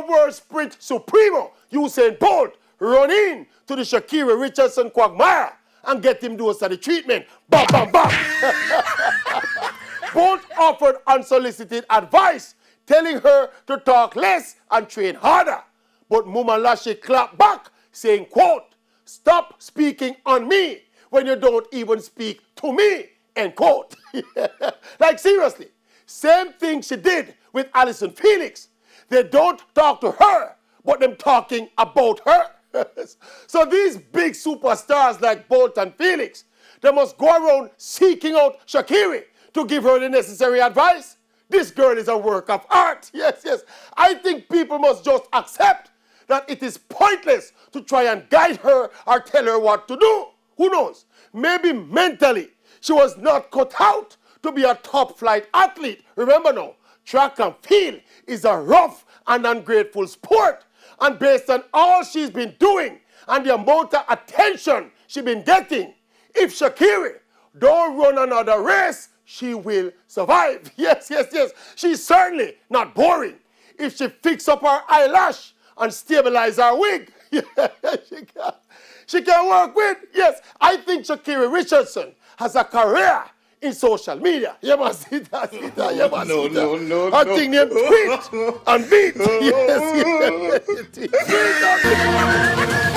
World Sprint Supremo, Usain Bolt, run in to the Sha'carri Richardson quagmire and get him dose of the treatment. Bam, bam, bam. Bolt offered unsolicited advice, telling her to talk less and train harder. But Muma Lashley clapped back, saying, quote, "Stop speaking on me when you don't even speak to me," end quote. Like seriously, same thing she did with Allyson Felix. They don't talk to her, but them talking about her. So these big superstars like Bolt and Felix, they must go around seeking out Sha'carri to give her the necessary advice. This girl is a work of art. Yes, yes. I think people must just accept that it is pointless to try and guide her or tell her what to do. Who knows? Maybe mentally she was not cut out to be a top flight athlete. Remember now, track and field is a rough and ungrateful sport. And based on all she's been doing and the amount of attention she's been getting, if Sha'carri don't run another race, she will survive. Yes, yes, yes. She's certainly not boring. If she fix up her eyelash and stabilize her wig, she can work with. Yes, I think Sha'carri Richardson has a career in social media. You must see that. You must see that. No. Her thing named tweet and beat. Yes, yes.